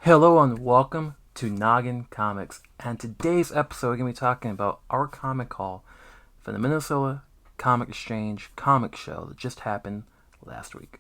Hello and welcome to Noggin Comics. And today's episode, we're going to be talking about our comic haul for the Minnesota Comic Exchange comic show that just happened last week.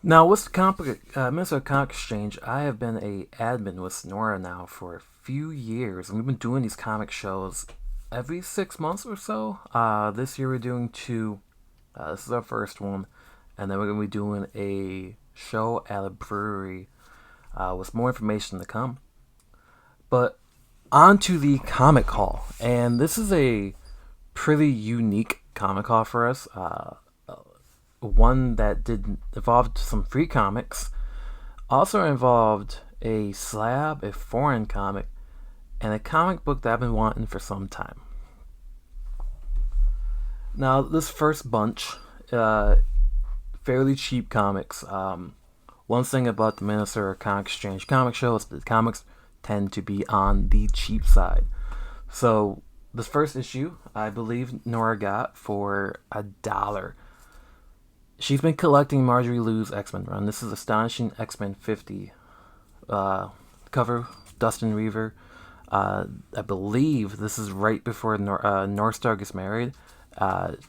Now, with the Minnesota Comic Exchange, I have been a admin with Nora now for a few years, and we've been doing these comic shows every 6 months or so. This year we're doing two. This is our first one, and then we're going to be doing a show at a brewery with more information to come. But on to the comic haul, and this is a pretty unique comic haul for us. One that did involved some free comics, also involved a slab, a foreign comic, and a comic book that I've been wanting for some time. Now, this first bunch, fairly cheap comics. One thing about the Minnesota Comic Exchange comic show is that comics tend to be on the cheap side. So, this first issue, I believe Nora got for $1. She's been collecting Marjorie Liu's X-Men run. This is Astonishing X-Men 50. Cover, Dustin Reaver. I believe this is right before Northstar gets married.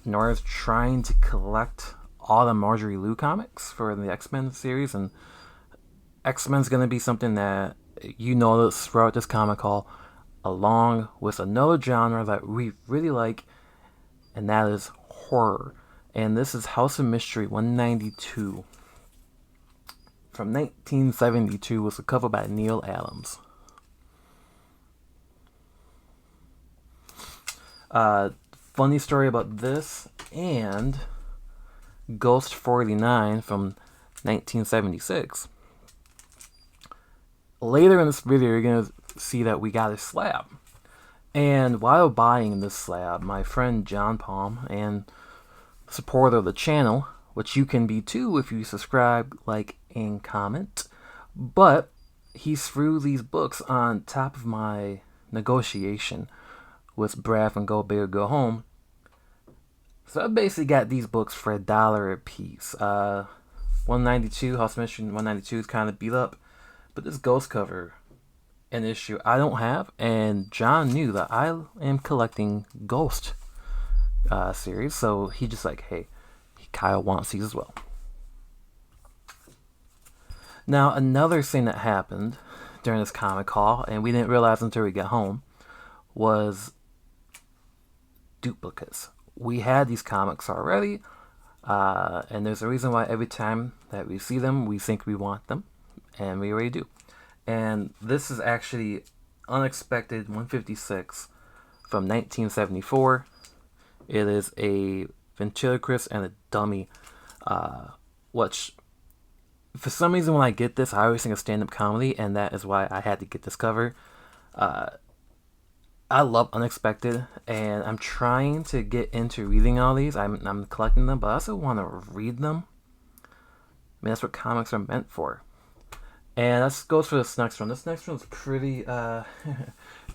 Nora's trying to collect all the Marjorie Liu comics for the X-Men series, and X-Men's going to be something that you notice throughout this comic haul, along with another genre that we really like, and that is horror. And this is House of Mystery 192 from 1972, was a cover by Neil Adams. Funny story about this and Ghost 49 from 1976. Later in this video, you're going to see that we got a slab. And while buying this slab, my friend John Palm and supporter of the channel, which you can be too if you subscribe, like, and comment, but he threw these books on top of my negotiation with Brad from Go Big or Go Home. So I basically got these books for $1 a piece. 192, House of Mystery 192 is kind of beat up, but this ghost cover, an issue I don't have, and John knew that I am collecting Ghost series, so he just like, hey, Kyle wants these as well. Now, another thing that happened during this comic haul, and we didn't realize until we got home, was duplicates. We had these comics already, and there's a reason why every time that we see them, we think we want them, and we already do. And this is actually Unexpected 156 from 1974. It is a ventriloquist and a dummy, which, for some reason, when I get this, I always think of stand-up comedy, and that is why I had to get this cover. I love Unexpected, and I'm trying to get into reading all these. I'm collecting them, but I also want to read them. mean, that's what comics are meant for. And that goes for this next one. This next one's pretty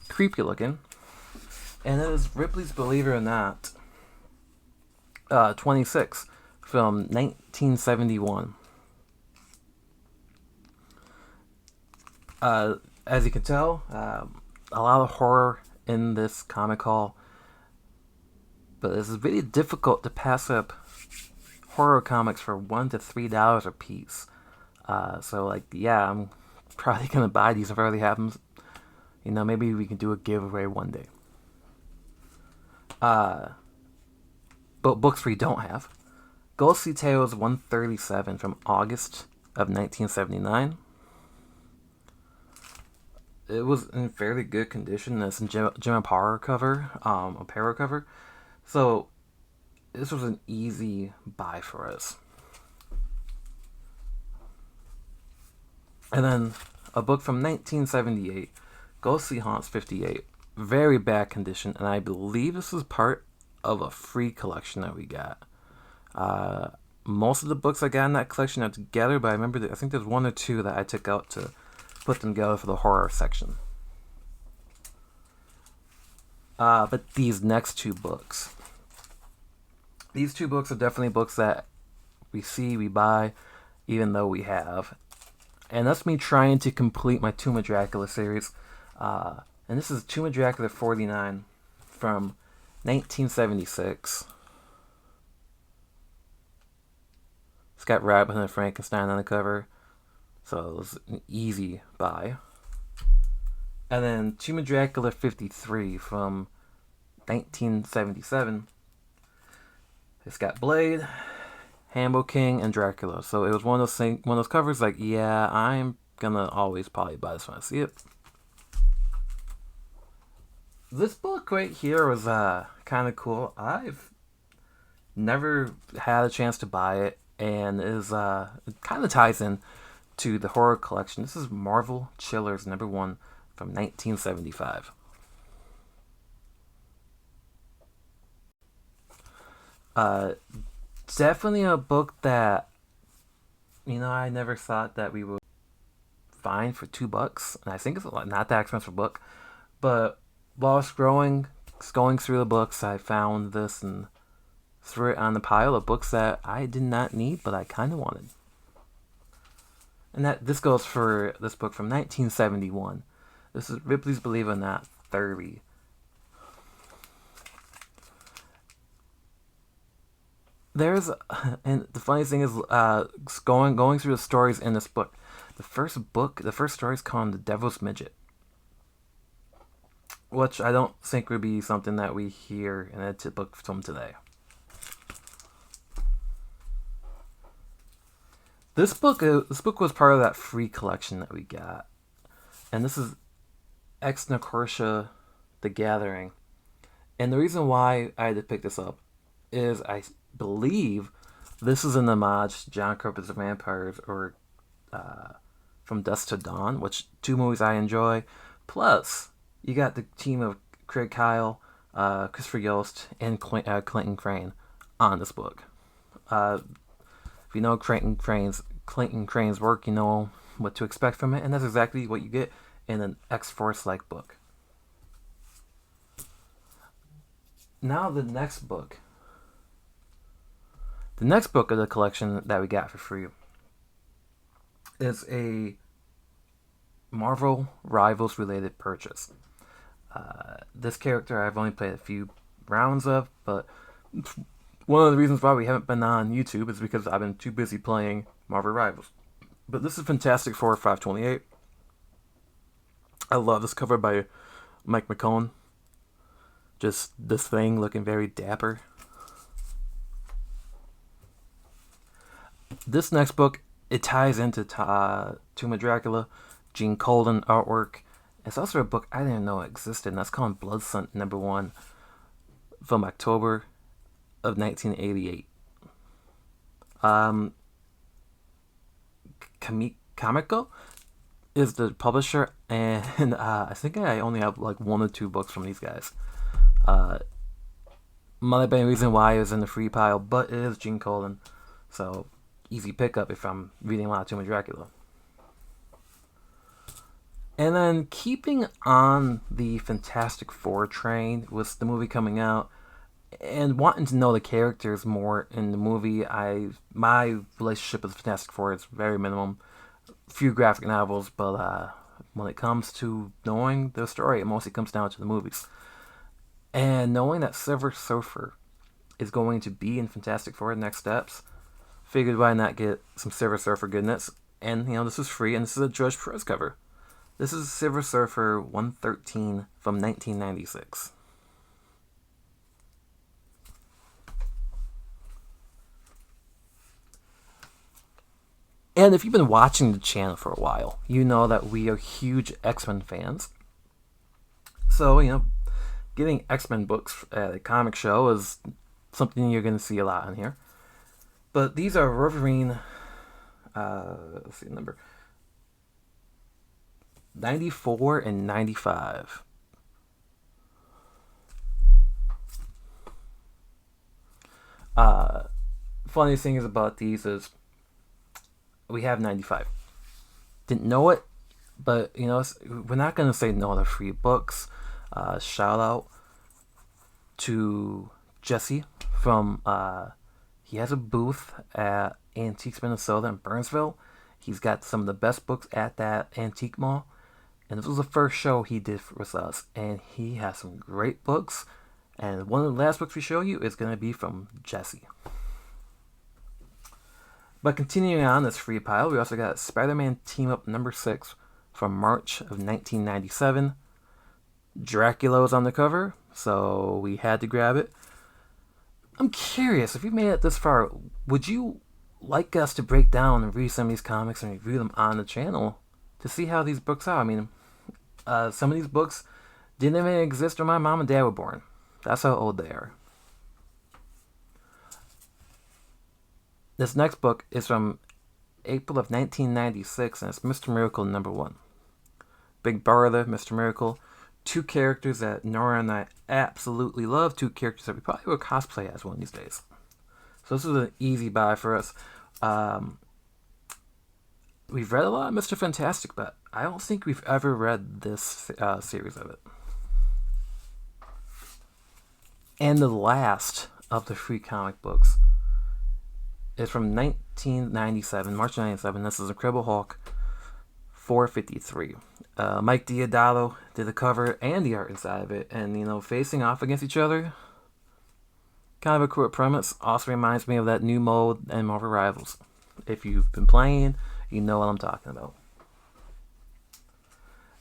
creepy looking. And it is Ripley's Believe It or Not 26 from 1971. As you can tell, a lot of horror in this comic haul. But it's really difficult to pass up horror comics for $1 to $3 a piece. So, like, yeah, I'm probably going to buy these if I already have them. You know, maybe we can do a giveaway one day. But books we don't have. Ghostly Tales 137 from August of 1979. It was in fairly good condition. It's in Jim Aparo cover, Aparo cover. So, this was an easy buy for us. And then a book from 1978, Ghostly Haunts 58. Very bad condition, and I believe this is part of a free collection that we got. Most of the books I got in that collection are together, but I remember I think there's one or two that I took out to put them together for the horror section. But these next two books. These two books are definitely books that we see, we buy, even though we have. And that's me trying to complete my Tomb of Dracula series. And this is Tomb of Dracula 49 from 1976. It's got Rabbit and Frankenstein on the cover. So it was an easy buy. And then Tomb of Dracula 53 from 1977. It's got Blade, Hambo King, and Dracula. So it was one of those covers like, yeah, I'm gonna always probably buy this when I see it. This book right here was kind of cool. I've never had a chance to buy it, and is it kind of ties in to the horror collection. This is Marvel Chillers #1 from 1975. Definitely a book that, I never thought that we would find for $2, and I think it's not that expensive book. But while I was going through the books, I found this and threw it on the pile of books that I did not need, but I kind of wanted. And this goes for this book from 1971. This is Ripley's Believe It or Not 30. And the funniest thing is, going through the stories in this book. The first story is called The Devil's Midget, which I don't think would be something that we hear in a book from today. This book was part of that free collection that we got, and this is Ex Nocortia, The Gathering. And the reason why I had to pick this up is I believe this is an homage to John Carpenter's Vampires, or From Dusk to Dawn, which two movies I enjoy. Plus, you got the team of Craig Kyle, Christopher Yost, and Clinton Crane on this book. If you know Clinton Crane's work, you know what to expect from it, and that's exactly what you get in an X-Force-like book. Now the next book. The next book of the collection that we got for free is a Marvel Rivals related purchase. This character I've only played a few rounds of, but one of the reasons why we haven't been on YouTube is because I've been too busy playing Marvel Rivals. But this is Fantastic Four 528. I love this cover by Mike McCone. Just this thing looking very dapper. This next book, it ties into Tomb of Dracula, Gene Colan artwork. It's also a book I didn't know existed, and that's called Blood Sun #1 from October of 1988. Comico is the publisher, and I think I only have like 1 or 2 books from these guys. Might have been a reason why it was in the free pile, but it is Gene Colan, so easy pickup if I'm reading a lot of Tomb of Dracula. And then keeping on the Fantastic Four train with the movie coming out and wanting to know the characters more in the movie, my relationship with Fantastic Four is very minimum. Few graphic novels, but when it comes to knowing the story, it mostly comes down to the movies. And knowing that Silver Surfer is going to be in Fantastic Four Next Steps, figured why not get some Silver Surfer goodness. And this is free, and this is a George Perez cover. This is Silver Surfer 113 from 1996. And if you've been watching the channel for a while, you know that we are huge X-Men fans. So, getting X-Men books at a comic show is something you're going to see a lot on here. But these are Wolverine, let's see the number, 94 and 95. Funniest thing is about these is we have 95. Didn't know it, but we're not gonna say no to free books. Shout out to Jesse from he has a booth at Antiques Minnesota in Burnsville. He's got some of the best books at that antique mall, and this was the first show he did with us, and he has some great books. And one of the last books we show you is going to be from Jesse. But continuing on this free pile, we also got Spider-Man Team Up number 6 from March of 1997. Dracula was on the cover, so we had to grab it. I'm curious, if you made it this far, would you like us to break down and read some of these comics and review them on the channel to see how these books are? I mean, some of these books didn't even exist when my mom and dad were born. That's how old they are. This next book is from April of 1996, and it's Mr. Miracle number 1. Big Barda, Mr. Miracle. 2 characters that Nora and I absolutely love. 2 characters that we probably will cosplay as one of these days. So this is an easy buy for us. We've read a lot of Mr. Fantastic, but I don't think we've ever read this series of it. And the last of the free comic books is from 1997, March 97. This is Incredible Hulk 453. Mike Deodato did the cover and the art inside of it, and facing off against each other. Kind of a cool premise. Also reminds me of that new mode and Marvel Rivals. If you've been playing, you know what I'm talking about.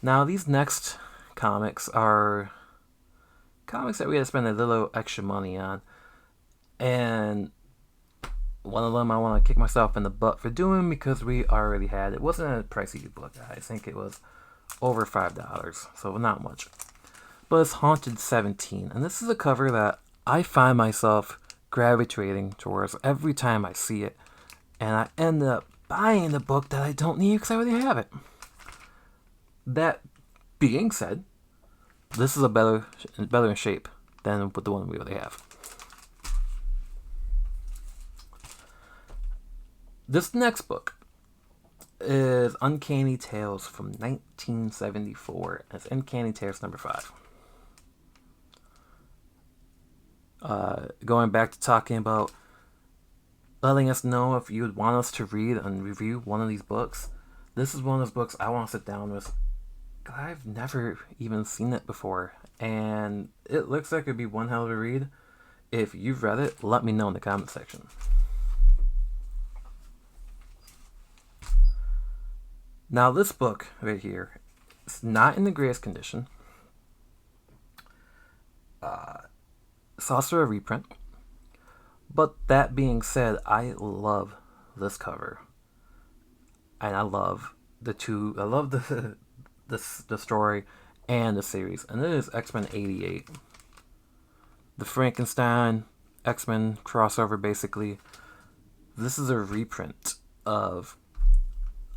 Now, these next comics are comics that we had to spend a little extra money on. And one of them I want to kick myself in the butt for doing because we already had. It wasn't a pricey book. I think it was over $5, so not much. But it's Haunted 17. And this is a cover that I find myself gravitating towards every time I see it, and I end up buying the book that I don't need because I already have it. That being said, this is a better in shape than with the one we already have. This next book is Uncanny Tales from 1974. It's Uncanny Tales number 5. Going back to talking about letting us know if you would want us to read and review one of these books. This is one of those books I want to sit down with. I've never even seen it before, and it looks like it'd be one hell of a read. If you've read it, let me know in the comment section. Now, this book right here is not in the greatest condition. It's also a reprint. But that being said, I love this cover. And I love the two. I love the story and the series. And it is X-Men 88. The Frankenstein X-Men crossover, basically. This is a reprint of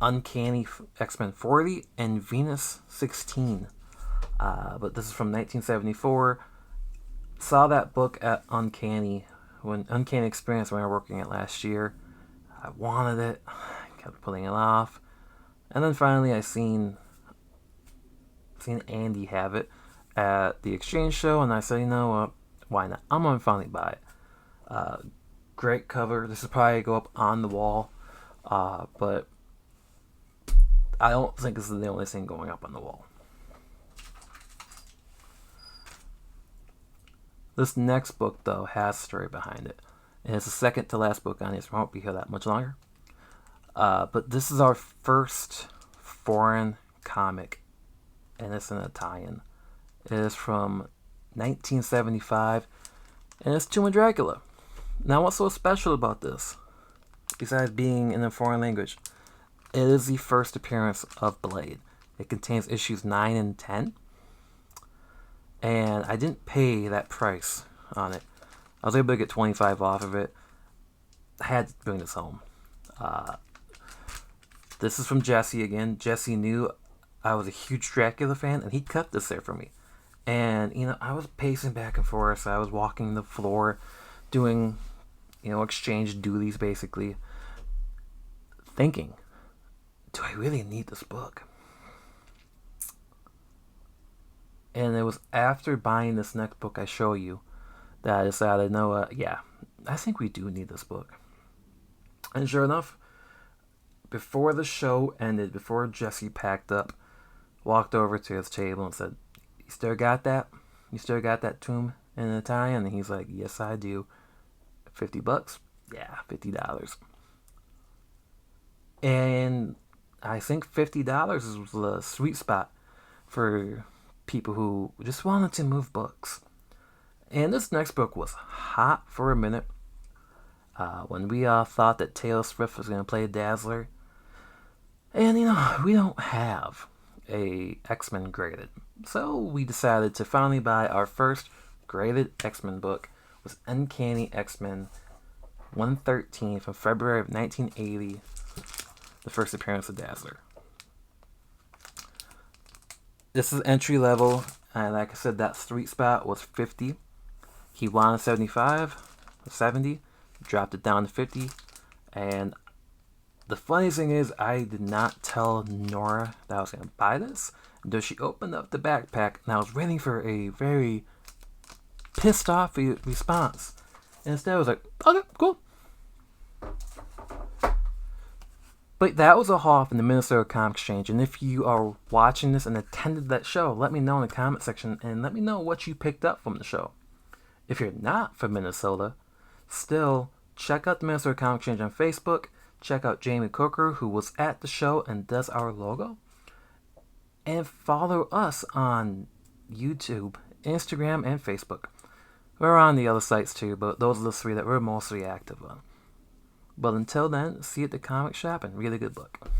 Uncanny X-Men 40 and Venus 16. But this is from 1974. Saw that book at Uncanny Experience when I was working it last year. I wanted it. I kept putting it off. And then finally I seen Andy have it at the exchange show, and I said, you know what? Why not? I'm gonna finally buy it. Uh, Great cover. This will probably go up on the wall, but I don't think this is the only thing going up on the wall. This next book, though, has a story behind it. And it's the second to last book on it, so I won't be here that much longer. But this is our first foreign comic, and it's an Italian. It is from 1975, and it's Tomb of Dracula. Now, what's so special about this, besides being in a foreign language? It is the first appearance of Blade. It contains issues 9 and 10, and I didn't pay that price on it. I was able to get 25 off of it. I had to bring this home. This is from Jesse again. Jesse knew I was a huge Dracula fan, and he cut this there for me. And, I was pacing back and forth. So I was walking the floor, doing, exchange duties, basically. Thinking, do I really need this book? And it was after buying this next book I show you that I decided, no, yeah, I think we do need this book. And sure enough, before the show ended, before Jesse packed up, walked over to his table and said, "You still got that? You still got that Tomb in Italian?" And he's like, "Yes, I do." $50? Yeah, $50. And I think $50 was the sweet spot for people who just wanted to move books. And this next book was hot for a minute. When we all thought that Taylor Swift was going to play Dazzler. And, we don't have a X-Men graded. So we decided to finally buy our first graded X-Men book. It was Uncanny X-Men 113 from February of 1980. The first appearance of Dazzler. This is entry level, and like I said, that sweet spot was 50. He wanted 75, 70, dropped it down to 50, and the funny thing is, I did not tell Nora that I was going to buy this until she opened up the backpack, and I was waiting for a very pissed off response. And instead I was like, okay, cool. But that was a haul from the Minnesota Comic Exchange, and if you are watching this and attended that show, let me know in the comment section, and let me know what you picked up from the show. If you're not from Minnesota, still, check out the Minnesota Comic Exchange on Facebook, check out Jamie Cooker, who was at the show and does our logo, and follow us on YouTube, Instagram, and Facebook. We're on the other sites too, but those are the three that we're mostly active on. But until then, see you at the comic shop and read a good book.